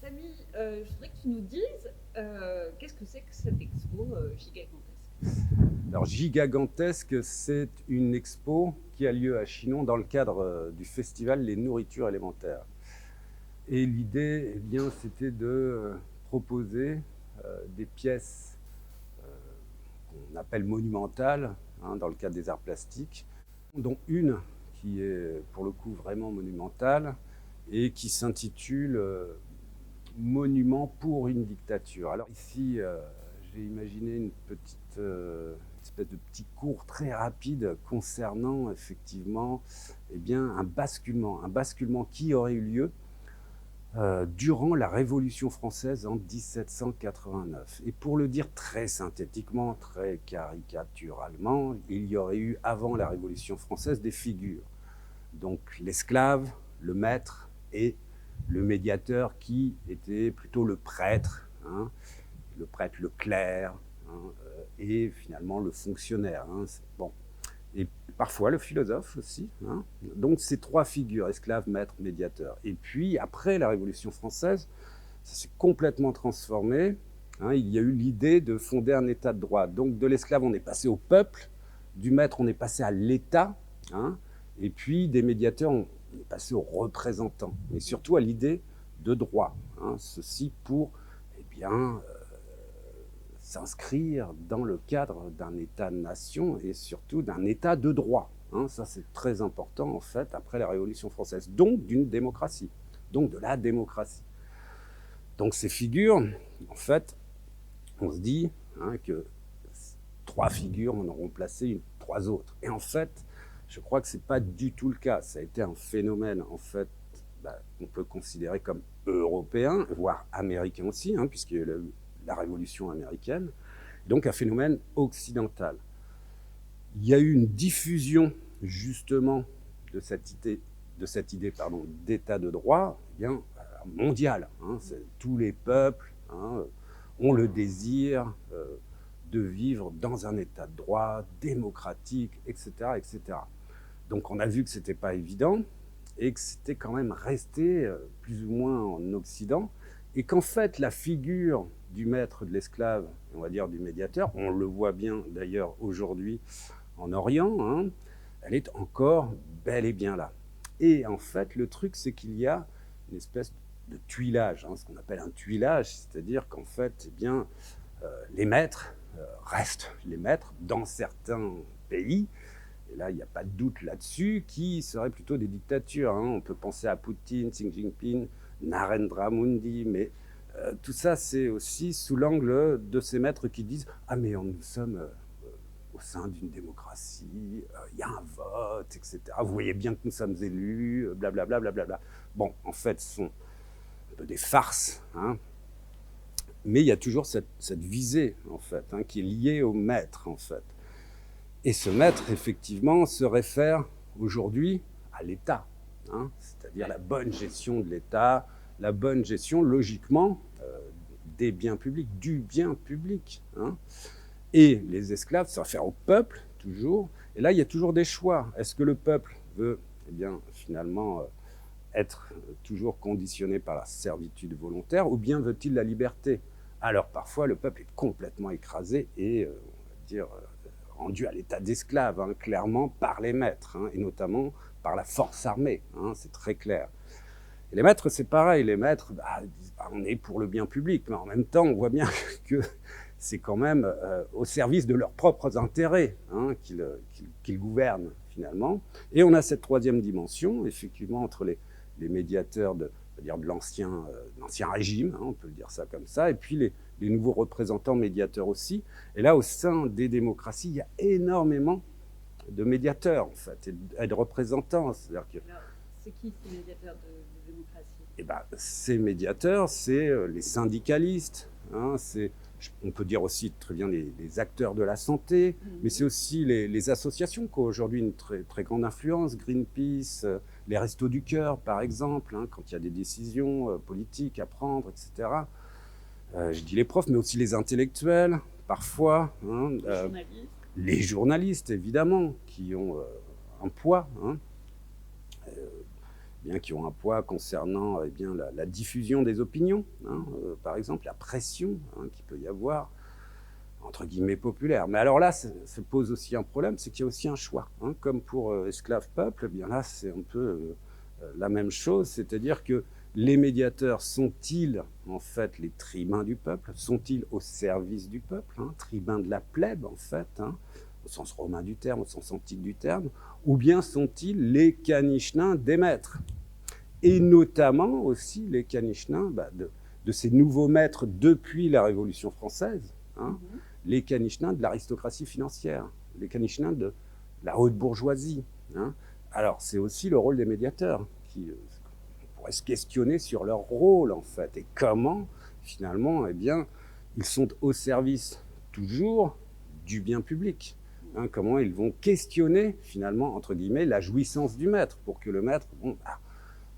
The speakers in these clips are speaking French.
Samy, je voudrais que tu nous dises qu'est-ce que c'est que cette expo gigantesque. Alors Gigantesque, c'est une expo qui a lieu à Chinon dans le cadre du festival Les Nourritures élémentaires. Et l'idée, eh bien, c'était de proposer des pièces qu'on appelle monumentales, dans le cadre des arts plastiques, dont une qui est pour le coup vraiment monumentale et qui s'intitule Monument pour une dictature. Alors ici, j'ai imaginé une petite espèce de petit cours très rapide concernant effectivement un basculement qui aurait eu lieu durant la Révolution française en 1789. Et pour le dire très synthétiquement, très caricaturalement, il y aurait eu avant la Révolution française des figures. Donc l'esclave, le maître et le médiateur qui était plutôt le prêtre, le clerc, et finalement le fonctionnaire. Bon. Et parfois le philosophe aussi. Donc ces trois figures, esclave, maître, médiateur. Et puis après la Révolution française, ça s'est complètement transformé. Il y a eu l'idée de fonder un État de droit. Donc de l'esclave, on est passé au peuple, du maître, on est passé à l'État, et puis des médiateurs, on est passé aux représentants, mais surtout à l'idée de droit. Ceci pour s'inscrire dans le cadre d'un État-nation et surtout d'un État de droit. Ça, c'est très important, en fait, après la Révolution française. Donc, d'une démocratie. Donc, de la démocratie. Donc, ces figures, en fait, on se dit que trois figures en auront placé trois autres. Et en fait, je crois que ce n'est pas du tout le cas. Ça a été un phénomène, en fait, qu'on peut considérer comme européen, voire américain aussi, puisqu'il y a eu la Révolution américaine, donc un phénomène occidental. Il y a eu une diffusion justement de cette idée d'état de droit mondial. Tous les peuples ont le désir de vivre dans un état de droit démocratique, etc., etc. Donc on a vu que ce n'était pas évident et que c'était quand même resté plus ou moins en Occident, et qu'en fait la figure du maître, de l'esclave, on va dire du médiateur, on le voit bien d'ailleurs aujourd'hui en Orient, elle est encore bel et bien là. Et en fait le truc, c'est qu'il y a une espèce de tuilage, ce qu'on appelle un tuilage, c'est-à-dire qu'en fait les maîtres restent les maîtres dans certains pays. Et là, il n'y a pas de doute là-dessus, qui seraient plutôt des dictatures. On peut penser à Poutine, Xi Jinping, Narendra Modi, mais tout ça, c'est aussi sous l'angle de ces maîtres qui disent « Ah, mais nous sommes au sein d'une démocratie, il y a un vote, etc. Vous voyez bien que nous sommes élus, blablabla, blablabla. » Bon, en fait, ce sont un peu des farces, mais il y a toujours cette visée, en fait, qui est liée au maître, en fait. Et ce maître, effectivement, se réfère aujourd'hui à l'État, c'est-à-dire la bonne gestion de l'État, la bonne gestion, logiquement, des biens publics, du bien public. Et les esclaves se réfèrent au peuple, toujours. Et là, il y a toujours des choix. Est-ce que le peuple veut, finalement, être toujours conditionné par la servitude volontaire, ou bien veut-il la liberté? Alors, parfois, le peuple est complètement écrasé et, on va dire, rendu à l'état d'esclave, clairement, par les maîtres, et notamment par la force armée, c'est très clair. Et les maîtres, c'est pareil, les maîtres, disent, on est pour le bien public, mais en même temps, on voit bien que c'est quand même au service de leurs propres intérêts qu'ils gouvernent, finalement. Et on a cette troisième dimension, effectivement, entre les médiateurs de l'ancien régime, on peut le dire ça comme ça, et puis les nouveaux représentants médiateurs aussi. Et là, au sein des démocraties, il y a énormément de médiateurs, en fait, et de représentants. C'est-à-dire que... Alors, c'est qui ces médiateurs de démocratie? Ces médiateurs, c'est les syndicalistes, on peut dire aussi très bien les acteurs de la santé, mais c'est aussi les associations qui ont aujourd'hui une très, très grande influence, Greenpeace, les Restos du Cœur, par exemple, quand il y a des décisions politiques à prendre, etc. Je dis les profs, mais aussi les intellectuels, parfois. Les journalistes, évidemment, qui ont un poids. bien, qui ont un poids concernant bien, la diffusion des opinions, hein, par exemple, la pression qu'il peut y avoir, entre guillemets, populaire. Mais alors là, ça pose aussi un problème, c'est qu'il y a aussi un choix. Hein, comme pour Esclave-Peuple, eh bien là, c'est un peu la même chose, c'est-à-dire que les médiateurs sont-ils en fait les tribuns du peuple? Sont-ils au service du peuple, hein, tribuns de la plèbe en fait, hein, au sens romain du terme, au sens antique du terme, ou bien sont-ils les canichenins des maîtres? Et notamment aussi les canichenins de ces nouveaux maîtres depuis la Révolution française, hein, les canichenins de l'aristocratie financière, les canichenins de la haute bourgeoisie. Hein. Alors c'est aussi le rôle des médiateurs qui pourraient se questionner sur leur rôle en fait et comment finalement, eh bien, ils sont au service toujours du bien public. Hein, comment ils vont questionner finalement entre guillemets la jouissance du maître pour que le maître,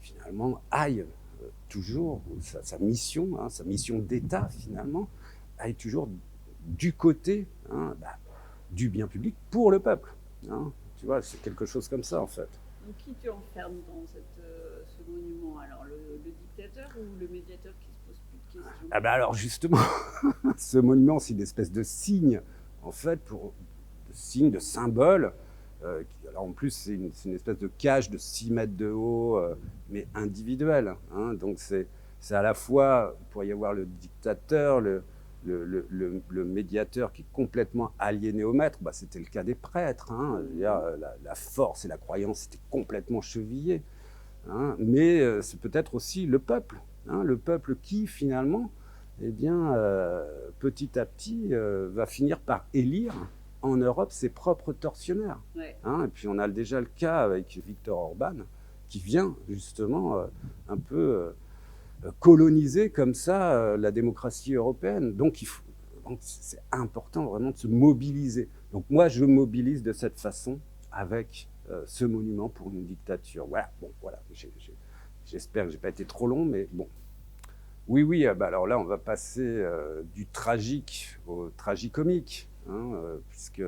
finalement, aille toujours, sa mission, sa mission d'État, finalement, aille toujours du côté du bien public pour le peuple. Hein. Tu vois, c'est quelque chose comme ça, en fait. Donc, qui tu enfermes dans ce monument? Alors, le dictateur ou le médiateur qui se pose plus de questions? Ah ben alors, justement, ce monument, c'est une espèce de signe, en fait, de signe, de symbole. Alors en plus, c'est une espèce de cage de 6 mètres de haut, mais individuelle. Hein. Donc c'est à la fois, il pourrait y avoir le dictateur, le médiateur qui est complètement aliéné au maître. Bah, c'était le cas des prêtres. Hein. La force et la croyance étaient complètement chevillées. Hein. Mais c'est peut-être aussi le peuple. Hein. Le peuple qui, finalement, eh bien, petit à petit, va finir par élire en Europe ses propres tortionnaires. Ouais. Hein, et puis on a déjà le cas avec Viktor Orban, qui vient justement un peu coloniser comme ça la démocratie européenne. Donc c'est important vraiment de se mobiliser. Donc moi je mobilise de cette façon avec ce monument pour une dictature. Voilà, bon, voilà. J'espère que j'ai pas été trop long, mais bon. Oui, alors là on va passer du tragique au tragicomique. Hein, puisque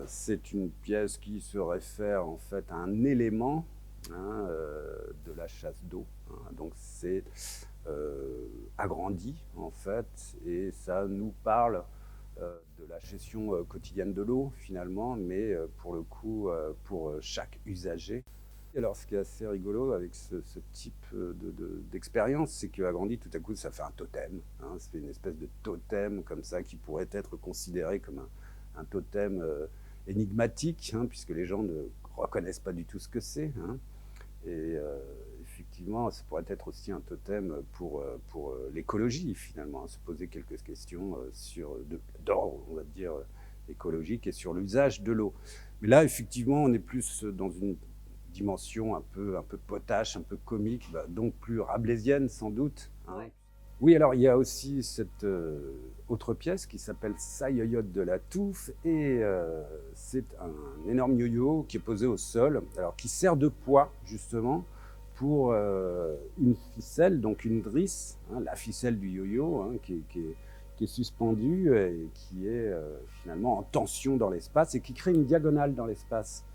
c'est une pièce qui se réfère en fait à un élément de la chasse d'eau. Hein. Donc c'est agrandi en fait et ça nous parle de la gestion quotidienne de l'eau finalement, mais pour le coup pour chaque usager. Alors, ce qui est assez rigolo avec ce type d'expérience, c'est qu'Agrandi, tout à coup, ça fait un totem. Hein, c'est une espèce de totem comme ça qui pourrait être considéré comme un totem énigmatique, hein, puisque les gens ne reconnaissent pas du tout ce que c'est. Hein. Et effectivement, ça pourrait être aussi un totem pour l'écologie, finalement, hein, se poser quelques questions d'ordre, on va dire, écologique et sur l'usage de l'eau. Mais là, effectivement, on est plus dans une dimension un peu potache, un peu comique, donc plus rabelaisienne sans doute. Hein. Ouais. Oui, alors il y a aussi cette autre pièce qui s'appelle Ça yoyote de la touffe et c'est un énorme yo-yo qui est posé au sol, alors qui sert de poids justement pour une ficelle, donc une drisse, hein, la ficelle du yo-yo hein, qui est suspendue et qui est finalement en tension dans l'espace et qui crée une diagonale dans l'espace.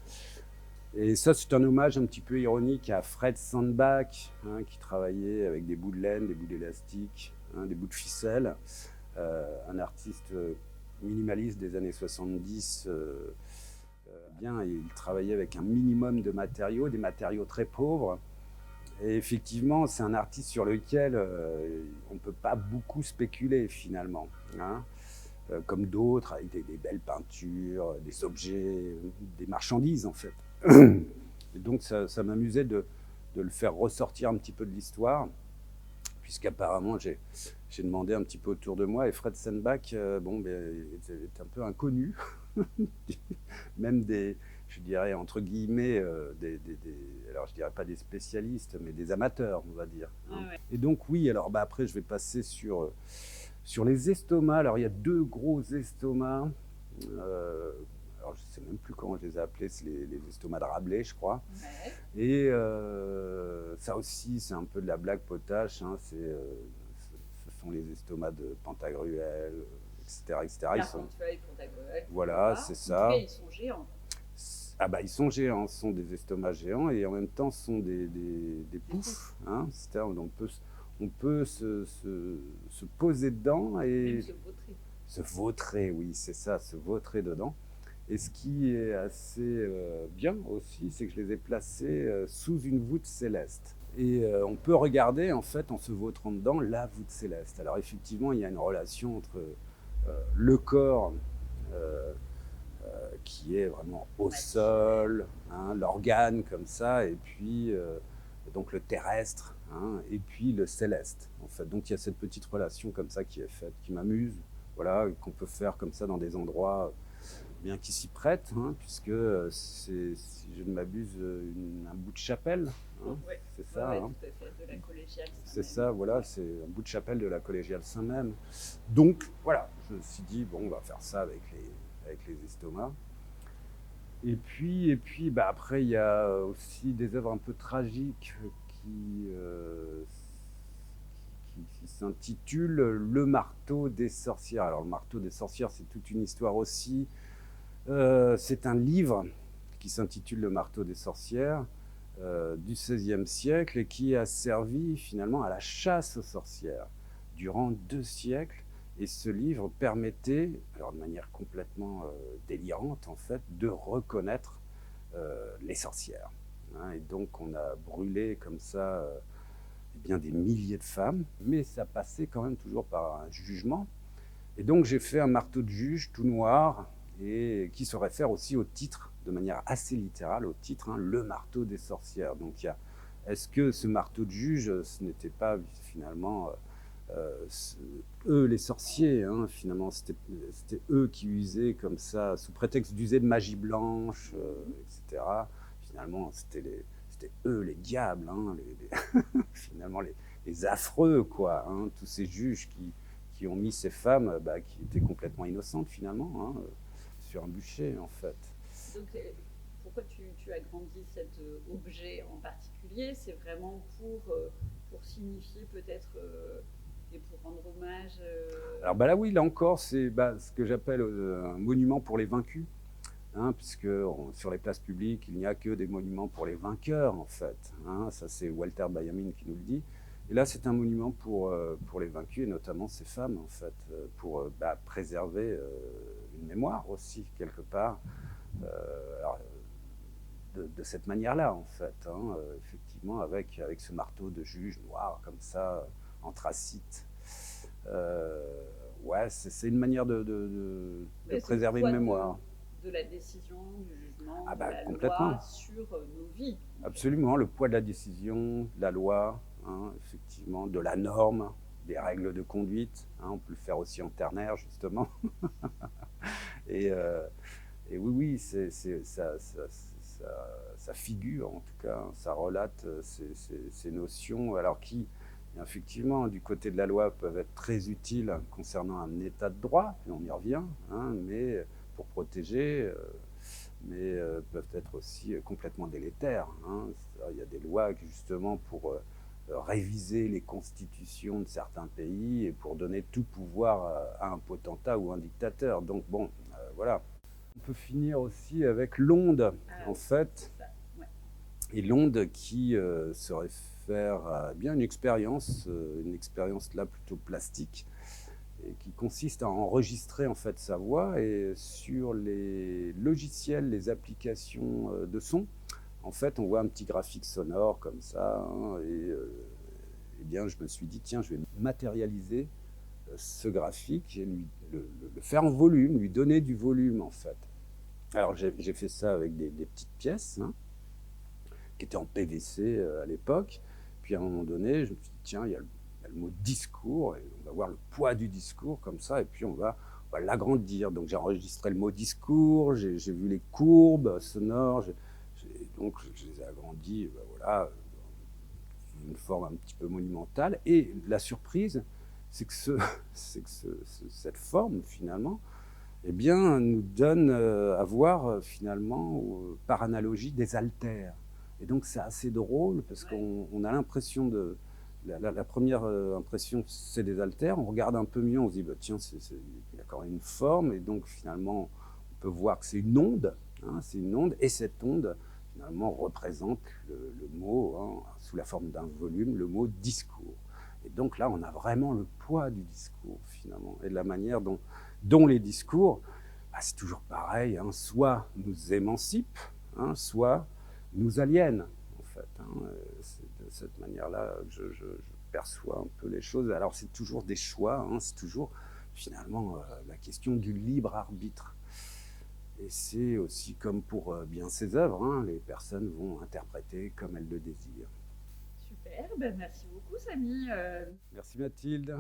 Et ça, c'est un hommage un petit peu ironique à Fred Sandbach, hein, qui travaillait avec des bouts de laine, des bouts d'élastique, hein, des bouts de ficelle. Un artiste minimaliste des années 70. Bien, il travaillait avec un minimum de matériaux, des matériaux très pauvres. Et effectivement, c'est un artiste sur lequel on ne peut pas beaucoup spéculer finalement. Hein. Comme d'autres, avec des belles peintures, des objets, des marchandises en fait. Et donc ça m'amusait de le faire ressortir un petit peu de l'histoire, puisqu'apparemment j'ai demandé un petit peu autour de moi, et Fred Sandbach est un peu inconnu, même je dirais entre guillemets, alors je dirais pas des spécialistes, mais des amateurs, on va dire. Hein. Ah ouais. Et donc oui, alors après je vais passer sur les estomacs. Alors il y a 2 gros estomacs. Alors je ne sais même plus comment je les ai appelés, c'est les estomacs de Rabelais, je crois. Ouais. Et ça aussi, c'est un peu de la blague potache. Hein, ce sont les estomacs de Pantagruel, etc. Ils sont... Gargantuel, Pantagruel, Voilà, etc. c'est En tout ça. cas, ils sont géants. Ah bah ils sont géants, ce sont des estomacs géants et en même temps ce sont des poufs. Hein, c'est-à-dire on peut se poser dedans et Même se vautrer. se vautrer, oui c'est ça, se vautrer dedans. Et ce qui est assez bien aussi, c'est que je les ai placés sous une voûte céleste. Et on peut regarder, en fait, en se vautrant dedans, la voûte céleste. Alors effectivement, il y a une relation entre le corps qui est vraiment au sol, hein, l'organe comme ça, et puis donc le terrestre, hein, et puis le céleste. En fait. Donc il y a cette petite relation comme ça qui est faite, qui m'amuse, voilà, qu'on peut faire comme ça dans des endroits bien qui s'y prêtent, hein, puisque c'est, si je ne m'abuse, un bout de chapelle. Hein, Ouais. c'est ça. Ouais, Hein. tout à fait, de la collégiale. C'est ça, voilà, c'est un bout de chapelle de la collégiale Saint-Même. Donc, voilà, je me suis dit, bon, on va faire ça avec les estomacs. Et puis bah, après, il y a aussi des œuvres un peu tragiques qui s'intitulent Le marteau des sorcières. Alors, le marteau des sorcières, c'est toute une histoire aussi. C'est un livre qui s'intitule Le marteau des sorcières du XVIe siècle et qui a servi finalement à la chasse aux sorcières durant 2 siècles. Et ce livre permettait, alors de manière complètement délirante en fait, de reconnaître les sorcières. Hein, et donc on a brûlé comme ça eh bien, des milliers de femmes, mais ça passait quand même toujours par un jugement. Et donc j'ai fait un marteau de juge tout noir et qui se réfère aussi au titre, de manière assez littérale, au titre, hein, Le marteau des sorcières. Donc est-ce que ce marteau de juge, ce n'était pas finalement eux les sorciers, hein, finalement c'était eux qui usaient comme ça, sous prétexte d'user de magie blanche, etc. Finalement c'était eux les diables, hein, finalement les affreux, quoi, hein, tous ces juges qui ont mis ces femmes bah, qui étaient complètement innocentes finalement, hein, sur un bûcher en fait. Donc, pourquoi tu as grandi cet objet en particulier? C'est vraiment pour signifier peut-être et pour rendre hommage Alors bah là oui, là encore, c'est ce que j'appelle un monument pour les vaincus, hein, puisque sur les places publiques, il n'y a que des monuments pour les vainqueurs en fait. Hein, ça c'est Walter Benjamin qui nous le dit. Et là, c'est un monument pour les vaincus, et notamment ces femmes, en fait, pour préserver une mémoire aussi, quelque part, alors, de cette manière-là, en fait, hein, effectivement, avec ce marteau de juge noir, comme ça, anthracite. Ouais, c'est une manière de préserver une mémoire. De la décision, du jugement, Ah de bah, la complètement. loi sur nos vies. Absolument, le poids de la décision, de la loi, hein, effectivement, de la norme, des règles de conduite. Hein, on peut le faire aussi en ternaire, justement. et, et oui, ça figure, en tout cas, ça relate ces notions, alors qui, effectivement, du côté de la loi, peuvent être très utiles concernant un état de droit, et on y revient, hein, mais pour protéger, mais peuvent être aussi complètement délétères. Hein. Il y a des lois justement pour réviser les constitutions de certains pays et pour donner tout pouvoir à un potentat ou un dictateur. Donc bon, voilà. On peut finir aussi avec l'onde, en fait. Ouais. Et l'onde qui se réfère à bien une expérience là plutôt plastique, et qui consiste à enregistrer en fait sa voix, et sur les logiciels, les applications de son, en fait on voit un petit graphique sonore comme ça, hein, et bien je me suis dit tiens, je vais matérialiser ce graphique et le faire en volume, lui donner du volume en fait. Alors j'ai fait ça avec des petites pièces, hein, qui étaient en PVC à l'époque. Puis à un moment donné, je me suis dit tiens, il y a le mot discours, et on va voir le poids du discours comme ça, et puis on va l'agrandir. Donc j'ai enregistré le mot discours, j'ai vu les courbes sonores, donc je les ai agrandis, voilà, sous une forme un petit peu monumentale. Et la surprise, c'est que, cette forme finalement, eh bien, nous donne à voir finalement, par analogie, des haltères. Et donc c'est assez drôle parce qu'on a l'impression de... La première impression, c'est des haltères. On regarde un peu mieux, on se dit, bah, tiens, il y a quand même une forme. Et donc finalement, on peut voir que c'est une onde. hein, c'est une onde, et cette onde, finalement, représente le mot, hein, sous la forme d'un volume, le mot discours. Et donc là, on a vraiment le poids du discours, finalement, et de la manière dont les discours, bah, c'est toujours pareil, hein, soit nous émancipent, hein, soit nous aliènent, en fait. Hein. C'est de cette manière-là que je perçois un peu les choses. Alors c'est toujours des choix, hein, c'est toujours finalement la question du libre arbitre. Et c'est aussi comme pour bien ces œuvres, hein, les personnes vont interpréter comme elles le désirent. Super, ben merci beaucoup Samy. Merci Mathilde.